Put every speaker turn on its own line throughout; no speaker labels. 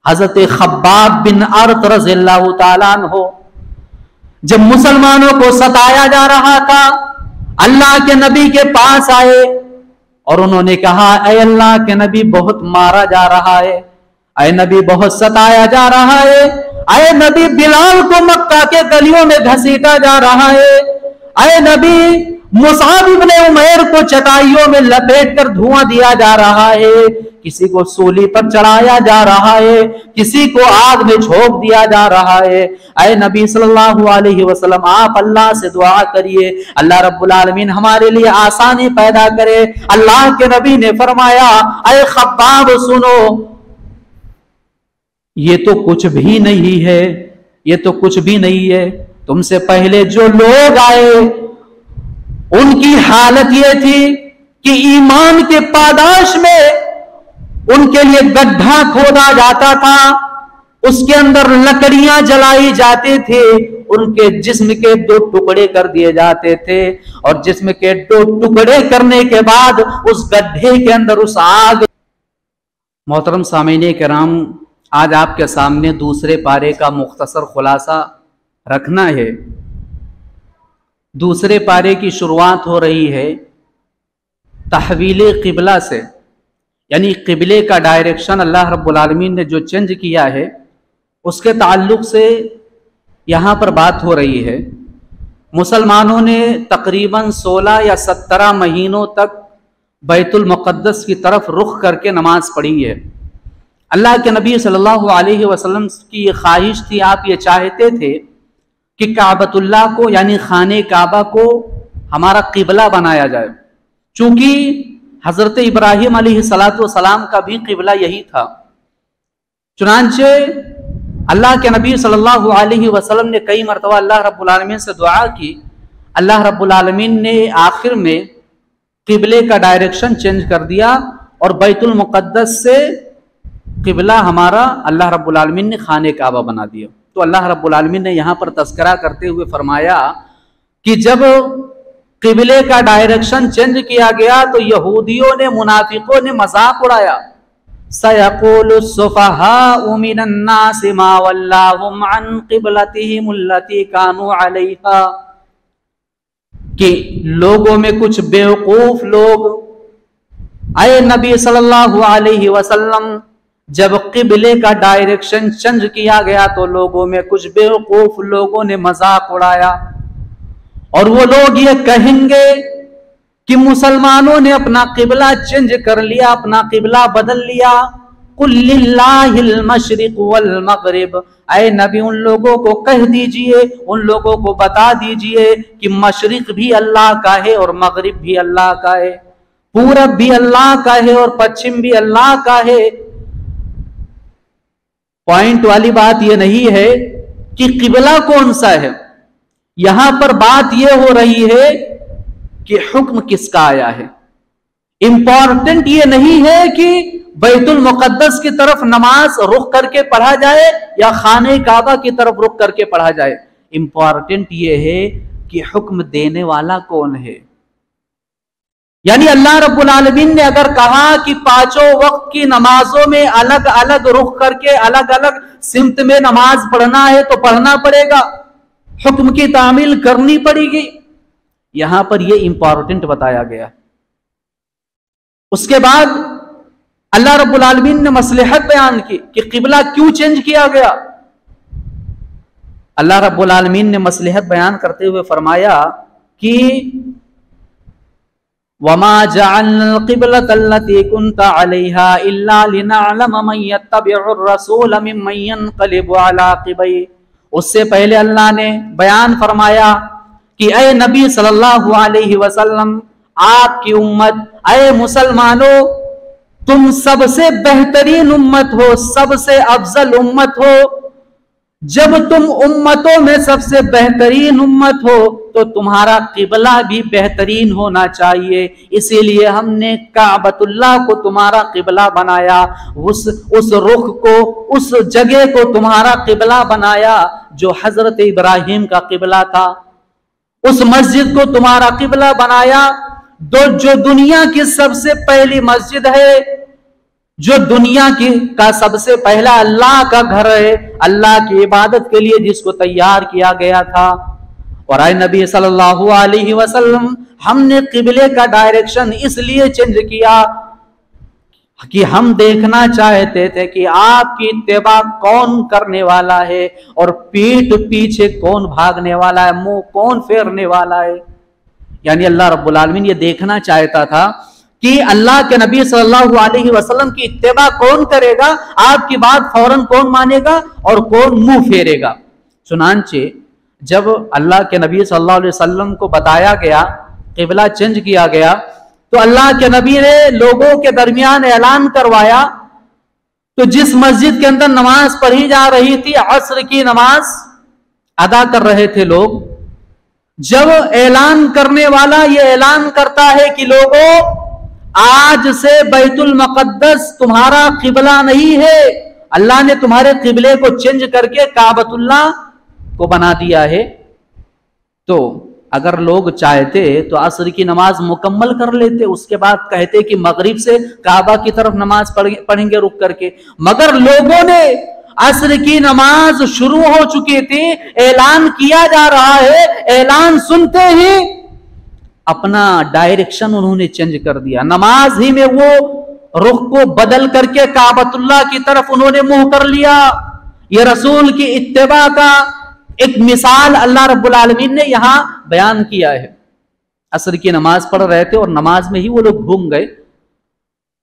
حضرت خباب بن ارت رضی اللہ تعالیٰ عنہ جب مسلمانوں کو ستایا جا رہا تھا، اللہ کے نبی کے پاس آئے اور انہوں نے کہا اے اللہ کے نبی بہت مارا جا رہا ہے، اے نبی بہت ستایا جا رہا ہے، اے نبی بلال کو مکہ کے گلیوں میں گھسیٹا جا رہا ہے، اے نبی مصعب ابن عمیر کو چٹائیوں میں لپیٹ کر دھواں دیا جا رہا ہے، کسی کو سولی پر چڑھایا جا رہا ہے، کسی کو آگ میں جھونک دیا جا رہا ہے۔ اے نبی صلی اللہ علیہ وسلم آپ اللہ سے دعا کریے، اللہ رب العالمین ہمارے لیے آسانی پیدا کرے۔ اللہ کے نبی نے فرمایا اے خباب سنو، یہ تو کچھ بھی نہیں ہے، یہ تو کچھ بھی نہیں ہے، تم سے پہلے جو لوگ آئے ان کی حالت یہ تھی کہ ایمان کے پاداش میں ان کے لیے گڈھا کھودا جاتا تھا، اس کے اندر لکڑیاں جلائی جاتی تھی، ان کے جسم کے 2 ٹکڑے کر دیے جاتے تھے، اور جسم کے 2 ٹکڑے کرنے کے بعد اس گڈھے کے اندر اس آگ۔ محترم سامعین کرام، آج آپ کے سامنے دوسرے پارے کا مختصر خلاصہ رکھنا ہے۔ دوسرے پارے کی شروعات ہو رہی ہے تحویل قبلہ سے، یعنی قبلے کا ڈائریکشن اللہ رب العالمین نے جو چینج کیا ہے اس کے تعلق سے یہاں پر بات ہو رہی ہے۔ مسلمانوں نے تقریباً 16 یا 17 مہینوں تک بیت المقدس کی طرف رخ کر کے نماز پڑھی ہے۔ اللہ کے نبی صلی اللہ علیہ وسلم کی یہ خواہش تھی، آپ یہ چاہتے تھے کہ کعبۃ اللہ کو یعنی خانہ کعبہ کو ہمارا قبلہ بنایا جائے، چونکہ حضرت ابراہیم علیہ السلام کا بھی قبلہ یہی تھا۔ چنانچہ اللہ کے نبی صلی اللہ علیہ وسلم نے کئی مرتبہ اللہ رب العالمین سے دعا کی، اللہ رب العالمین نے آخر میں قبلے کا ڈائریکشن چینج کر دیا اور بیت المقدس سے قبلہ ہمارا اللہ رب العالمین نے خانہ کعبہ بنا دیا۔ تو اللہ رب العالمین نے یہاں پر تذکرہ کرتے ہوئے فرمایا کہ جب قبلے کا ڈائریکشن چینج کیا گیا تو یہودیوں نے، منافقوں نے مذاق اڑایا، سَيَقُولُ السُّفَهَاءُ مِنَ النَّاسِ مَا وَلَّاهُمْ عَنْ قِبْلَتِهِمُ الَّتِي كَانُوا عَلَيْهَا، کہ لوگوں میں کچھ بیوقوف لوگ، اے نبی صلی اللہ علیہ وسلم جب قبلے کا ڈائریکشن چینج کیا گیا تو لوگوں میں کچھ بیوقوف لوگوں نے مذاق اڑایا، اور وہ لوگ یہ کہیں گے کہ مسلمانوں نے اپنا قبلہ چینج کر لیا، اپنا قبلہ بدل لیا۔ قُلْ لِلَّهِ الْمَشْرِقُ وَالْمَغْرِبُ، اے نبی ان لوگوں کو کہہ دیجئے، ان لوگوں کو بتا دیجئے کہ مشرق بھی اللہ کا ہے اور مغرب بھی اللہ کا ہے، پورب بھی اللہ کا ہے اور پچھم بھی اللہ کا ہے۔ پوائنٹ والی بات یہ نہیں ہے کہ قبلہ کون سا ہے، یہاں پر بات یہ ہو رہی ہے کہ حکم کس کا آیا ہے۔ امپورٹنٹ یہ نہیں ہے کہ بیت المقدس کی طرف نماز رخ کر کے پڑھا جائے یا خانہ کعبہ کی طرف رخ کر کے پڑھا جائے، امپورٹنٹ یہ ہے کہ حکم دینے والا کون ہے۔ یعنی اللہ رب العالمین نے اگر کہا کہ 5 وقت کی نمازوں میں الگ الگ رخ کر کے الگ الگ سمت میں نماز پڑھنا ہے تو پڑھنا پڑے گا، حکم کی تعمیل کرنی پڑے گی۔ یہاں پر یہ امپورٹنٹ بتایا گیا۔ اس کے بعد اللہ رب العالمین نے مصلحت بیان کی کہ قبلہ کیوں چینج کیا گیا۔ اللہ رب العالمین نے مصلحت بیان کرتے ہوئے فرمایا کہ وَمَا جَعَلْنَا الْقِبْلَةَ الَّتِي كُنْتَ عَلَيْهَا إِلَّا لِنَعْلَمَ مَنْ يَتَّبِعُ الرَّسُولَ مِمَّنْ يَنْقَلِبُ عَلَىٰ عَقِبَيْهِ۔ اس سے پہلے اللہ نے بیان فرمایا کہ اے نبی صلی اللہ علیہ وسلم، آپ کی امت، اے مسلمانوں، تم سب سے بہترین امت ہو، سب سے افضل امت ہو۔ جب تم امتوں میں سب سے بہترین امت ہو تو تمہارا قبلہ بھی بہترین ہونا چاہیے، اسی لیے ہم نے کعبۃ اللہ کو تمہارا قبلہ بنایا، اس رخ کو، اس جگہ کو تمہارا قبلہ بنایا جو حضرت ابراہیم کا قبلہ تھا، اس مسجد کو تمہارا قبلہ بنایا جو دنیا کی سب سے پہلی مسجد ہے، جو دنیا کا سب سے پہلا اللہ کا گھر ہے، اللہ کی عبادت کے لیے جس کو تیار کیا گیا تھا. اور اے نبی صلی اللہ علیہ وسلم، ہم نے قبلے کا ڈائریکشن اس لیے چینج کیا کہ ہم دیکھنا چاہتے تھے کہ آپ کی اتباع کون کرنے والا ہے اور پیٹھ پیچھے کون بھاگنے والا ہے، منہ کون پھیرنے والا ہے. یعنی اللہ رب العالمین یہ دیکھنا چاہتا تھا کہ اللہ کے نبی صلی اللہ علیہ وسلم کی اتباع کون کرے گا، آپ کی بات فوراً کون مانے گا اور کون منہ پھیرے گا. چنانچہ جب اللہ کے نبی صلی اللہ علیہ وسلم کو بتایا گیا، قبلہ چینج کیا گیا، تو اللہ کے نبی نے لوگوں کے درمیان اعلان کروایا. تو جس مسجد کے اندر نماز پڑھی جا رہی تھی، عصر کی نماز ادا کر رہے تھے لوگ، جب اعلان کرنے والا یہ اعلان کرتا ہے کہ لوگوں، آج سے بیت المقدس تمہارا قبلہ نہیں ہے، اللہ نے تمہارے قبلے کو چینج کر کے کعبۃ اللہ کو بنا دیا ہے. تو اگر لوگ چاہتے تو عصر کی نماز مکمل کر لیتے، اس کے بعد کہتے کہ مغرب سے کعبہ کی طرف نماز پڑھیں گے رک کر کے. مگر لوگوں نے عصر کی نماز شروع ہو چکی تھی، اعلان کیا جا رہا ہے، اعلان سنتے ہی اپنا ڈائریکشن انہوں نے چینج کر دیا. نماز ہی میں وہ رخ کو بدل کر کے کعبۃ اللہ کی طرف انہوں نے منہ کر لیا. یہ رسول کی اتباع کا ایک مثال اللہ رب العالمین نے یہاں بیان کیا ہے. عصر کی نماز پڑھ رہے تھے اور نماز میں ہی وہ لوگ گھوم گئے.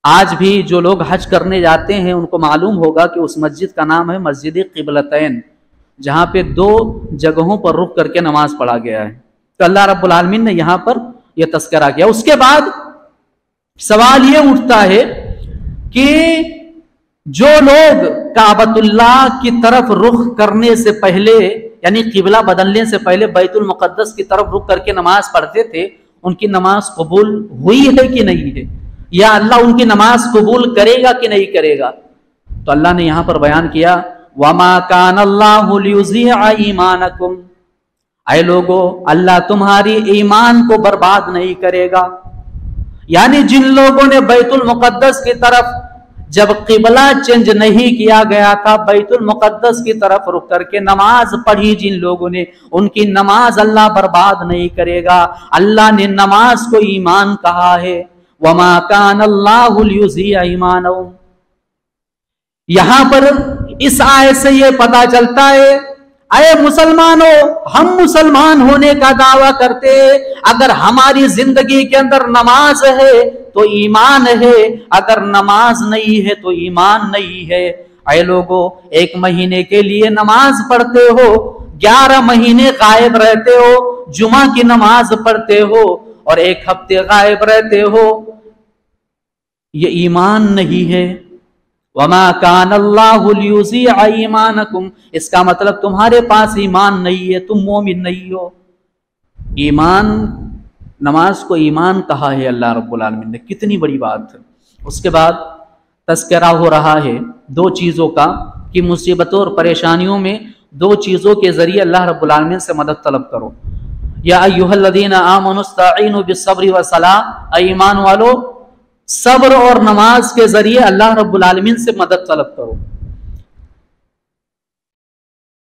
آج بھی جو لوگ حج کرنے جاتے ہیں ان کو معلوم ہوگا کہ اس مسجد کا نام ہے مسجد قبلتین، جہاں پہ 2 جگہوں پر رک کر کے نماز پڑھا گیا ہے. تو اللہ رب العالمین نے یہاں پر یہ تذکرہ کیا. اس کے بعد سوال یہ اٹھتا ہے کہ جو لوگ کعبۃ اللہ کی طرف رخ کرنے سے پہلے، یعنی قبلہ بدلنے سے پہلے بیت المقدس کی طرف رخ کر کے نماز پڑھتے تھے، ان کی نماز قبول ہوئی ہے کہ نہیں ہے، یا اللہ ان کی نماز قبول کرے گا کہ نہیں کرے گا. تو اللہ نے یہاں پر بیان کیا وَمَا كَانَ اللَّهُ لِيُضِيعَ إِيمَانَكُمْ، اے لوگو، اللہ تمہاری ایمان کو برباد نہیں کرے گا. یعنی جن لوگوں نے بیت المقدس کی طرف جب قبلہ چینج نہیں کیا گیا تھا، بیت المقدس کی طرف رک کر کے نماز پڑھی جن لوگوں نے، ان کی نماز اللہ برباد نہیں کرے گا. اللہ نے نماز کو ایمان کہا ہے. وَمَا كَانَ اللَّهُ لِيُضِيعَ إِيمَانَكُمْ. یہاں پر اس آیت سے یہ پتا چلتا ہے، اے مسلمانوں، ہم مسلمان ہونے کا دعویٰ کرتے، اگر ہماری زندگی کے اندر نماز ہے تو ایمان ہے، اگر نماز نہیں ہے تو ایمان نہیں ہے. اے لوگوں، 1 مہینے کے لیے نماز پڑھتے ہو، 11 مہینے غائب رہتے ہو، جمعہ کی نماز پڑھتے ہو اور 1 ہفتے غائب رہتے ہو، یہ ایمان نہیں ہے. وَمَا كَانَ اللَّهُ لِيُضِيعَ إِيمَانَكُمْ، اس کا مطلب تمہارے پاس ایمان نہیں ہے، تم مومن نہیں ہو. ایمان، نماز کو ایمان کہا ہے اللہ رب العالمین نے، کتنی بڑی بات ہے. اس کے بعد تذکرہ ہو رہا ہے 2 چیزوں کا کہ مصیبتوں اور پریشانیوں میں 2 چیزوں کے ذریعے اللہ رب العالمین سے مدد طلب کرو. یا ایھا الذین آمنوا استعینوا بالصبر والصلاۃ، اے ایمان والو، صبر اور نماز کے ذریعے اللہ رب العالمین سے مدد طلب کرو.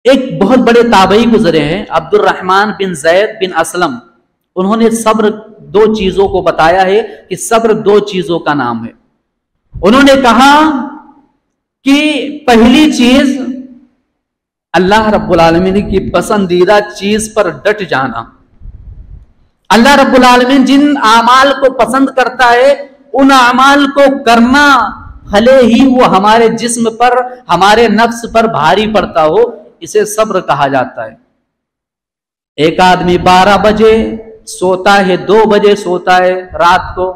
ایک بہت بڑے تابعی گزرے ہیں، عبد الرحمن بن زید بن اسلم، انہوں نے صبر 2 چیزوں کو بتایا ہے کہ صبر 2 چیزوں کا نام ہے. انہوں نے کہا کہ پہلی چیز اللہ رب العالمین کی پسندیدہ چیز پر ڈٹ جانا. اللہ رب العالمین جن اعمال کو پسند کرتا ہے ان اعمال کو کرنا، بھلے ہی وہ ہمارے جسم پر، ہمارے نفس پر بھاری پڑتا ہو، اسے صبر کہا جاتا ہے. ایک آدمی 12 بجے سوتا ہے، 2 بجے سوتا ہے رات کو،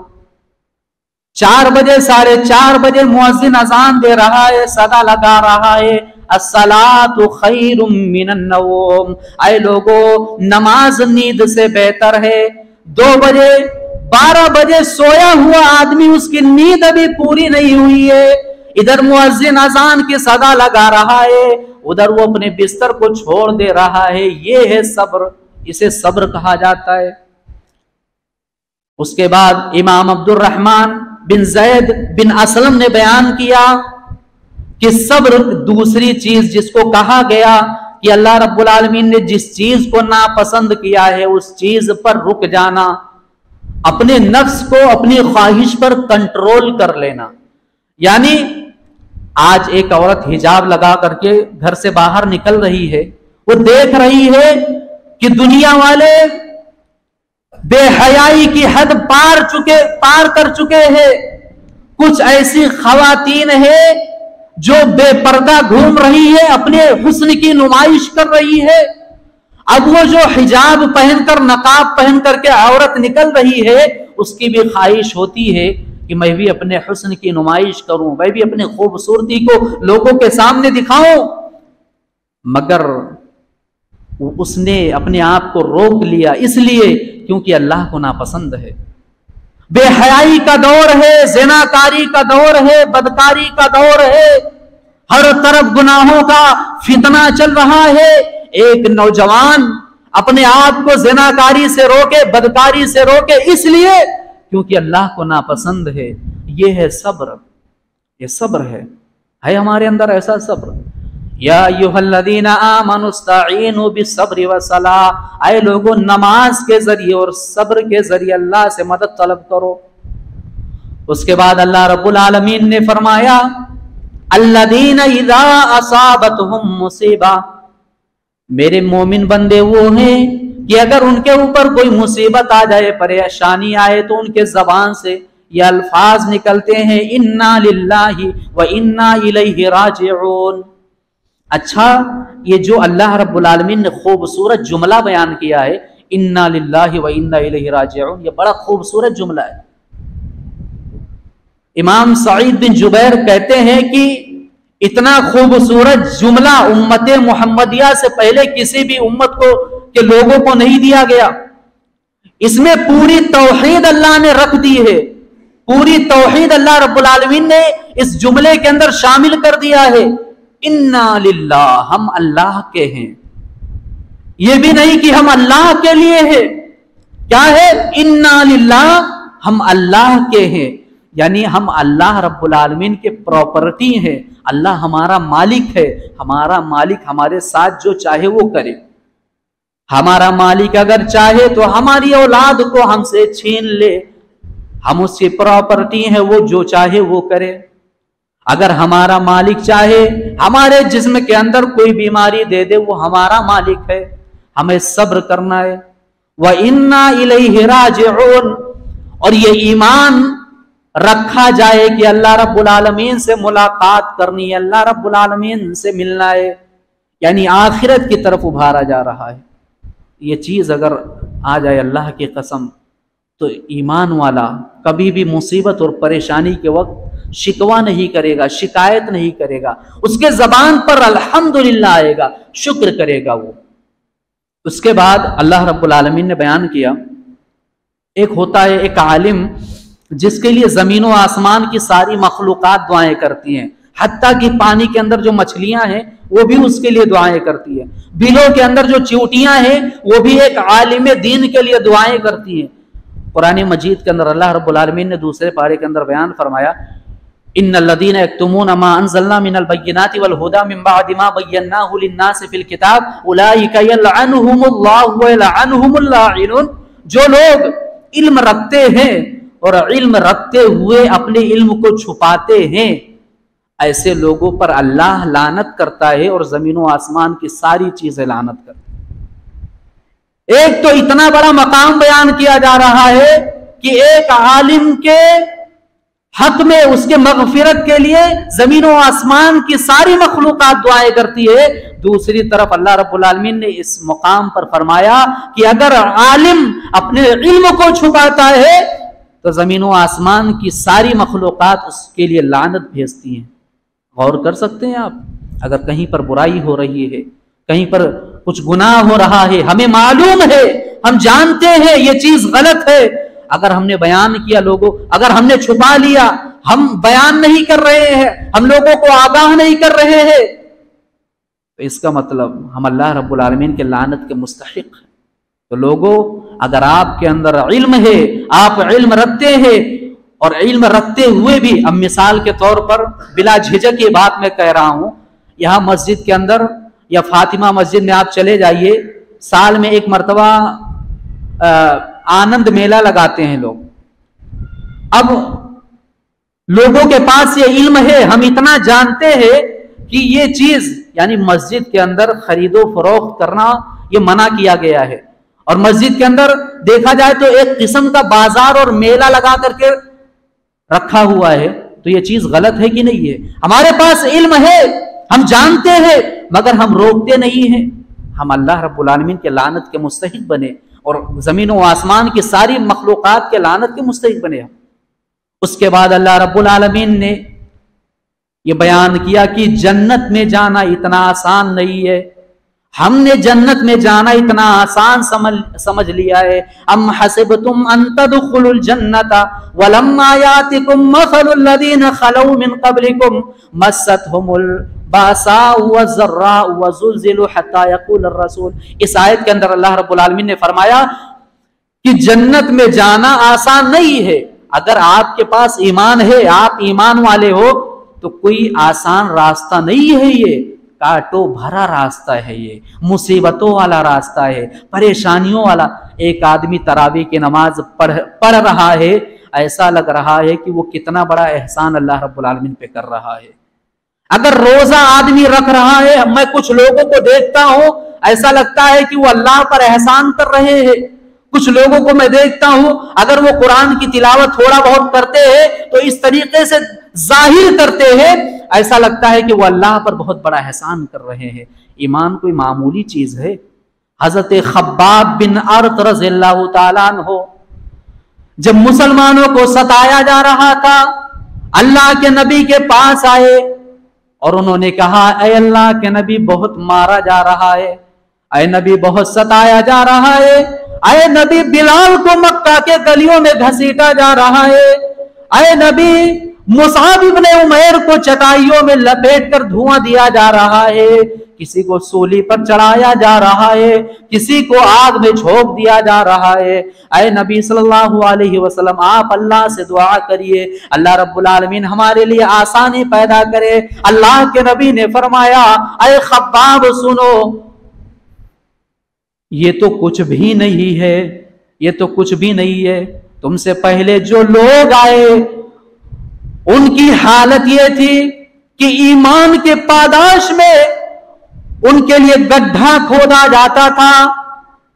4 بجے 4:30 بجے مؤذن اذان دے رہا ہے، صدا لگا رہا ہے الصلاۃ خیر من النوم، اے لوگو، نماز نیند سے بہتر ہے. 2 بجے 12 بجے سویا ہوا آدمی، اس کی نیند ابھی پوری نہیں ہوئی ہے، ادھر مؤذن اذان کی صدا لگا رہا ہے، ادھر وہ اپنے بستر کو چھوڑ دے رہا ہے. یہ ہے صبر، اسے صبر کہا جاتا ہے. اس کے بعد امام عبد الرحمن بن زید بن اسلم نے بیان کیا کہ صبر دوسری چیز جس کو کہا گیا کہ اللہ رب العالمین نے جس چیز کو ناپسند کیا ہے اس چیز پر رک جانا، اپنے نفس کو اپنی خواہش پر کنٹرول کر لینا. یعنی آج ایک عورت حجاب لگا کر کے گھر سے باہر نکل رہی ہے، وہ دیکھ رہی ہے کہ دنیا والے بے حیائی کی حد پار کر چکے ہیں. کچھ ایسی خواتین ہیں جو بے پردہ گھوم رہی ہے، اپنے حسن کی نمائش کر رہی ہے. اب وہ جو حجاب پہن کر نقاب پہن کر کے عورت نکل رہی ہے، اس کی بھی خواہش ہوتی ہے کہ میں بھی اپنے حسن کی نمائش کروں، میں بھی اپنی خوبصورتی کو لوگوں کے سامنے دکھاؤں. مگر اس نے اپنے آپ کو روک لیا، اس لیے کیونکہ اللہ کو ناپسند ہے. بے حیائی کا دور ہے، زناکاری کا دور ہے، بدکاری کا دور ہے، ہر طرف گناہوں کا فتنہ چل رہا ہے. ایک نوجوان اپنے آپ کو زناکاری سے روکے، بدکاری سے روکے، اس لیے کیونکہ اللہ کو ناپسند ہے. یہ ہے صبر، یہ صبر ہے ہمارے اندر ایسا صبر. یا ایھا الذین آمنوا استعینوا بالصبر والصلاۃ، اے لوگوں نماز کے ذریعے اور صبر کے ذریعے اللہ سے مدد طلب کرو. اس کے بعد اللہ رب العالمین نے فرمایا الذین اذا اصابتهم مصیبہ، میرے مومن بندے وہ ہیں کہ اگر ان کے اوپر کوئی مصیبت آ جائے، پریشانی آئے، تو ان کے زبان سے یہ الفاظ نکلتے ہیں انا للہ و انا الیہ راجعون. اچھا، یہ جو اللہ رب العالمین نے خوبصورت جملہ بیان کیا ہے انا للہ و انا الیہ راجعون، یہ بڑا خوبصورت جملہ ہے. امام سعید بن جبیر کہتے ہیں کہ اتنا خوبصورت جملہ امت محمدیہ سے پہلے کسی بھی امت کو کے لوگوں کو نہیں دیا گیا. اس میں پوری توحید اللہ نے رکھ دی ہے، پوری توحید اللہ رب العالمین نے اس جملے کے اندر شامل کر دیا ہے. انا للہ، ہم اللہ کے ہیں. یہ بھی نہیں کہ ہم اللہ کے لیے ہیں، کیا ہے؟ انا للہ، ہم اللہ کے ہیں. یعنی ہم اللہ رب العالمین کے پراپرٹی ہیں. اللہ ہمارا مالک ہے، ہمارا مالک ہمارے ساتھ جو چاہے وہ کرے. ہمارا مالک اگر چاہے تو ہماری اولاد کو ہم سے چھین لے، ہم اس کی پراپرٹی ہیں، وہ جو چاہے وہ کرے. اگر ہمارا مالک چاہے ہمارے جسم کے اندر کوئی بیماری دے دے، وہ ہمارا مالک ہے. ہمیں صبر کرنا ہے. وَإِنَّا إِلَيْهِ رَاجِعُونَ، اور یہ ایمان رکھا جائے کہ اللہ رب العالمین سے ملاقات کرنی ہے، اللہ رب العالمین سے ملنا ہے، یعنی آخرت کی طرف ابھارا جا رہا ہے. یہ چیز اگر آ جائے اللہ کی قسم تو ایمان والا کبھی بھی مصیبت اور پریشانی کے وقت شکوہ نہیں کرے گا، شکایت نہیں کرے گا. اس کے زبان پر الحمدللہ آئے گا، شکر کرے گا وہ. اس کے بعد اللہ رب العالمین نے بیان کیا ایک ہوتا ہے ایک عالم جس کے لیے زمین و آسمان کی ساری مخلوقات دعائیں کرتی ہیں، حتیٰ کہ پانی کے اندر جو مچھلیاں ہیں وہ بھی اس کے لیے دعائیں کرتی ہیں. بلوں کے اندر جو چیونٹیاں ہیں وہ بھی ایک عالم دین کے لیے دعائیں کرتی ہیں. قرآن مجید کے اندر اللہ رب العالمین نے دوسرے پارے کے اندر بیان فرمایا ان الذین یکتمون ما انزلنا من البینات والہدی من بعد ما بیناہ للناس فی الکتاب اولئک یلعنہم اللہ ویلعنہم اللاعنون. جو لوگ علم رکھتے ہیں اور علم رکھتے ہوئے اپنے علم کو چھپاتے ہیں، ایسے لوگوں پر اللہ لعنت کرتا ہے اور زمین و آسمان کی ساری چیزیں لعنت کرتی ہیں. ایک تو اتنا بڑا مقام بیان کیا جا رہا ہے کہ ایک عالم کے حق میں اس کے مغفرت کے لیے زمین و آسمان کی ساری مخلوقات دعائیں کرتی ہے. دوسری طرف اللہ رب العالمین نے اس مقام پر فرمایا کہ اگر عالم اپنے علم کو چھپاتا ہے تو زمین و آسمان کی ساری مخلوقات اس کے لیے لعنت بھیجتی ہیں. غور کر سکتے ہیں آپ، اگر کہیں پر برائی ہو رہی ہے، کہیں پر کچھ گناہ ہو رہا ہے، ہمیں معلوم ہے، ہم جانتے ہیں یہ چیز غلط ہے، اگر ہم نے بیان کیا لوگوں، اگر ہم نے چھپا لیا، ہم بیان نہیں کر رہے ہیں، ہم لوگوں کو آگاہ نہیں کر رہے ہیں، تو اس کا مطلب ہم اللہ رب العالمین کے لعنت کے مستحق ہیں. تو لوگوں، اگر آپ کے اندر علم ہے، آپ علم رکھتے ہیں، اور علم رکھتے ہوئے بھی، اب مثال کے طور پر بلا جھجک یہ بات میں کہہ رہا ہوں، یہاں مسجد کے اندر یا فاطمہ مسجد میں آپ چلے جائیے، سال میں ایک مرتبہ آنند میلہ لگاتے ہیں لوگ. اب لوگوں کے پاس یہ علم ہے، ہم اتنا جانتے ہیں کہ یہ چیز یعنی مسجد کے اندر خرید و فروخت کرنا یہ منع کیا گیا ہے، اور مسجد کے اندر دیکھا جائے تو ایک قسم کا بازار اور میلہ لگا کر کے رکھا ہوا ہے، تو یہ چیز غلط ہے کہ نہیں ہے؟ ہمارے پاس علم ہے، ہم جانتے ہیں، مگر ہم روکتے نہیں ہیں. ہم اللہ رب العالمین کے لعنت کے مستحق بنے اور زمین و آسمان کی ساری مخلوقات کے لعنت کے مستحق بنے. اس کے بعد اللہ رب العالمین نے یہ بیان کیا کہ جنت میں جانا اتنا آسان نہیں ہے. ہم نے جنت میں جانا اتنا آسان سمجھ لیا ہے. ام حسبتم ان تدخلوا الجنت ولما یاتکم مثل الذین خلوا من قبلکم مستهم الباساء والضراء وزلزلوا حتى يقول الرسول. اس آیت کے اندر اللہ رب العالمین نے فرمایا کہ جنت میں جانا آسان نہیں ہے. اگر آپ کے پاس ایمان ہے، آپ ایمان والے ہو، تو کوئی آسان راستہ نہیں ہے. یہ کاٹو بھرا راستہ ہے، یہ مصیبتوں والا راستہ ہے، پریشانیوں والا. ایک آدمی تراویح کی نماز پڑھ رہا ہے، ایسا لگ رہا ہے کہ وہ کتنا بڑا احسان اللہ رب العالمین پہ کر رہا ہے. اگر روزہ آدمی رکھ رہا ہے، میں کچھ لوگوں کو دیکھتا ہوں ایسا لگتا ہے کہ وہ اللہ پر احسان کر رہے ہیں. کچھ لوگوں کو میں دیکھتا ہوں اگر وہ قرآن کی تلاوت تھوڑا بہت کرتے ہیں تو اس طریقے سے ظاہر کرتے ہیں، ایسا لگتا ہے کہ وہ اللہ پر بہت بڑا احسان کر رہے ہیں. ایمان کوئی معمولی چیز ہے. حضرت خباب بن ارت رضی اللہ تعالیٰ عنہ جب مسلمانوں کو ستایا جا رہا تھا، اللہ کے نبی کے پاس آئے اور انہوں نے کہا، اے اللہ کے نبی بہت مارا جا رہا ہے، اے نبی بہت ستایا جا رہا ہے، اے نبی بلال کو مکہ کے گلیوں میں گھسیٹا جا رہا ہے، اے نبی مصعب ابن عمیر کو چٹائیوں میں لپیٹ کر دھواں دیا جا رہا ہے، کسی کو سولی پر چڑھایا جا رہا ہے، کسی کو آگ میں جھونک دیا جا رہا ہے. اے نبی صلی اللہ علیہ وسلم آپ اللہ سے دعا کریے، اللہ رب العالمین ہمارے لیے آسانی پیدا کرے. اللہ کے نبی نے فرمایا، اے خباب سنو، یہ تو کچھ بھی نہیں ہے، یہ تو کچھ بھی نہیں ہے. تم سے پہلے جو لوگ آئے ان کی حالت یہ تھی کہ ایمان کے پاداش میں ان کے لیے گڈھا کھودا جاتا تھا،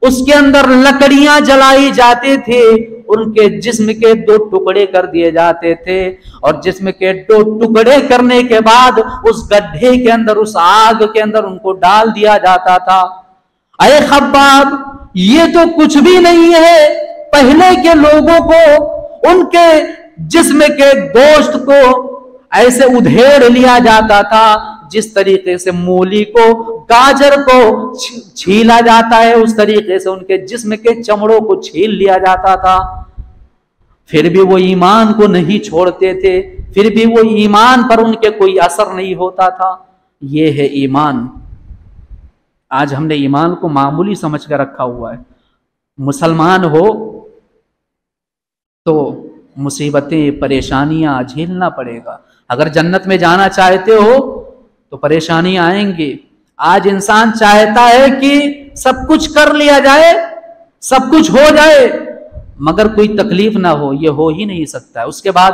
اس کے اندر لکڑیاں جلائی جاتی تھی، ان کے جسم کے 2 ٹکڑے کر دیے جاتے تھے، اور جسم کے 2 ٹکڑے کرنے کے بعد اس گڈھے کے اندر، اس آگ کے اندر ان کو ڈال دیا جاتا تھا. اے خباب یہ تو کچھ بھی نہیں ہے. پہلے کے لوگوں کو ان کے جسم کے گوشت کو ایسے ادھیڑ لیا جاتا تھا جس طریقے سے مولی کو، گاجر کو چھیلا جاتا ہے، اس طریقے سے ان کے جسم کے چمڑوں کو چھیل لیا جاتا تھا. پھر بھی وہ ایمان کو نہیں چھوڑتے تھے، پھر بھی وہ ایمان پر ان کے کوئی اثر نہیں ہوتا تھا. یہ ہے ایمان. آج ہم نے ایمان کو معمولی سمجھ کر رکھا ہوا ہے. مسلمان ہو تو مصیبتیں، پریشانیاں جھیلنا پڑے گا. اگر جنت میں جانا چاہتے ہو تو پریشانیاں آئیں گی. آج انسان چاہتا ہے کہ سب کچھ کر لیا جائے، سب کچھ ہو جائے، مگر کوئی تکلیف نہ ہو. یہ ہو ہی نہیں سکتا ہے. اس کے بعد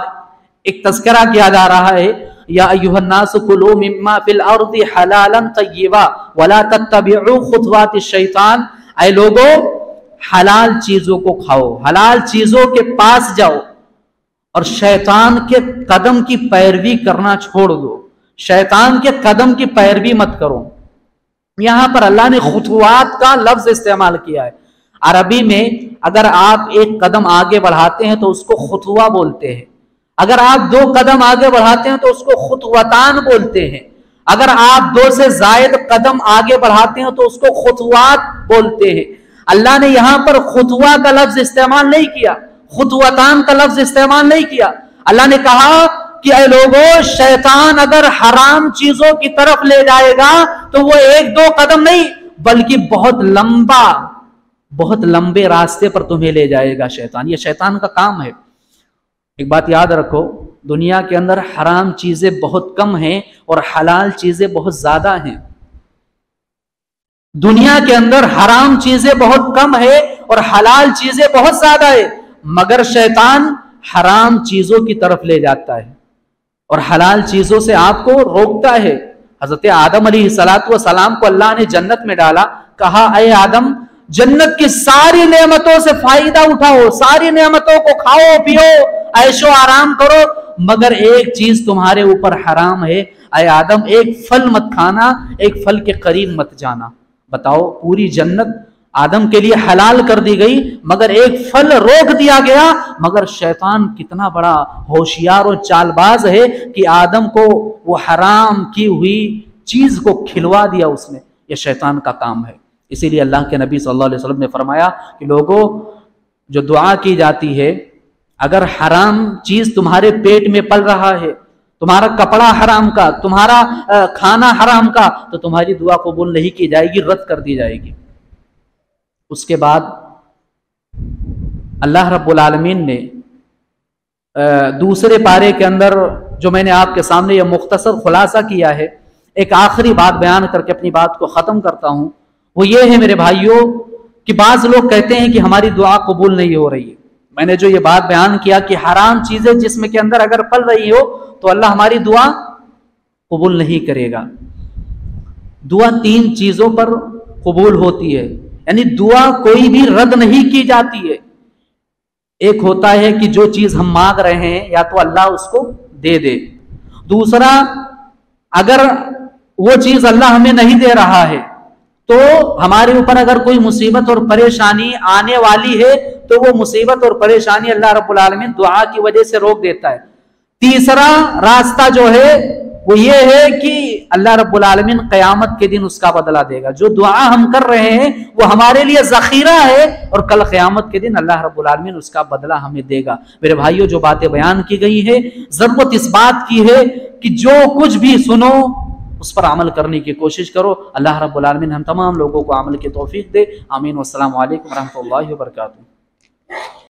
ایک تذکرہ کیا جا رہا ہے، یا ایھا الناس کلوا مما فی الارض حلالا طیبا ولا تتبعوا خطوات الشیطان. اے لوگو حلال چیزوں کو کھاؤ، حلال چیزوں کے پاس جاؤ، اور شیطان کے قدم کی پیروی کرنا چھوڑ دو. شیطان کے قدم کی پیروی مت کرو. یہاں پر اللہ نے خطوات کا لفظ استعمال کیا ہے. عربی میں اگر آپ ایک قدم آگے بڑھاتے ہیں تو اس کو خطوہ بولتے ہیں. اگر آپ 2 قدم آگے بڑھاتے ہیں تو اس کو خطوتان بولتے ہیں. اگر آپ 2 سے زائد قدم آگے بڑھاتے ہیں تو اس کو خطوات بولتے ہیں. اللہ نے یہاں پر خطوہ کا لفظ استعمال نہیں کیا، خطوتان کا لفظ استعمال نہیں کیا. اللہ نے کہا کہ اے لوگو شیطان اگر حرام چیزوں کی طرف لے جائے گا تو وہ 1-2 قدم نہیں بلکہ بہت لمبے راستے پر تمہیں لے جائے گا شیطان. یہ شیطان کا کام ہے. ایک بات یاد رکھو، دنیا کے اندر حرام چیزیں بہت کم ہیں اور حلال چیزیں بہت زیادہ ہیں۔ دنیا کے اندر حرام چیزیں بہت کم ہے اور حلال چیزیں بہت زیادہ ہے، مگر شیطان حرام چیزوں کی طرف لے جاتا ہے اور حلال چیزوں سے آپ کو روکتا ہے۔ حضرت آدم علیہ السلام کو اللہ نے جنت میں ڈالا، کہا اے آدم جنت کی ساری نعمتوں سے فائدہ اٹھاؤ، ساری نعمتوں کو کھاؤ پیو، عیش و آرام کرو، مگر ایک چیز تمہارے اوپر حرام ہے، اے آدم ایک پھل مت کھانا، ایک پھل کے قریب مت جانا۔ بتاؤ، پوری جنت آدم کے لیے حلال کر دی گئی مگر ایک پھل روک دیا گیا۔ مگر شیطان کتنا بڑا ہوشیار اور چال باز ہے کہ آدم کو وہ حرام کی ہوئی چیز کو کھلوا دیا اس نے۔ یہ شیطان کا کام ہے۔ اسی لیے اللہ کے نبی صلی اللہ علیہ وسلم نے فرمایا کہ لوگوں، جو دعا کی جاتی ہے، اگر حرام چیز تمہارے پیٹ میں پل رہا ہے، تمہارا کپڑا حرام کا، تمہارا کھانا حرام کا، تو تمہاری دعا قبول نہیں کی جائے گی، رد کر دی جائے گی۔ اس کے بعد اللہ رب العالمین نے دوسرے پارے کے اندر جو میں نے آپ کے سامنے یہ مختصر خلاصہ کیا ہے، ایک آخری بات بیان کر کے اپنی بات کو ختم کرتا ہوں، وہ یہ ہے میرے بھائیوں کہ بعض لوگ کہتے ہیں کہ ہماری دعا قبول نہیں ہو رہی ہے۔ میں نے جو یہ بات بیان کیا کہ حرام چیزیں جسم کے اندر اگر پل رہی ہو تو اللہ ہماری دعا قبول نہیں کرے گا۔ دعا 3 چیزوں پر قبول ہوتی ہے، یعنی دعا کوئی بھی رد نہیں کی جاتی ہے۔ ایک ہوتا ہے کہ جو چیز ہم مانگ رہے ہیں یا تو اللہ اس کو دے دے، دوسرا اگر وہ چیز اللہ ہمیں نہیں دے رہا ہے تو ہمارے اوپر اگر کوئی مصیبت اور پریشانی آنے والی ہے تو وہ مصیبت اور پریشانی اللہ رب العالمین دعا کی وجہ سے روک دیتا ہے۔ تیسرا راستہ جو ہے وہ یہ ہے کہ اللہ رب العالمین قیامت کے دن اس کا بدلہ دے گا۔ جو دعا ہم کر رہے ہیں وہ ہمارے لیے ذخیرہ ہے اور کل قیامت کے دن اللہ رب العالمین اس کا بدلہ ہمیں دے گا۔ میرے بھائیوں، جو باتیں بیان کی گئی ہے، ضرورت اس بات کی ہے کہ جو کچھ بھی سنو اس پر عمل کرنے کی کوشش کرو۔ اللہ رب العالمین ہم تمام لوگوں کو عمل کی توفیق دے۔ آمین۔ والسلام علیکم ورحمۃ اللہ وبرکاتہ۔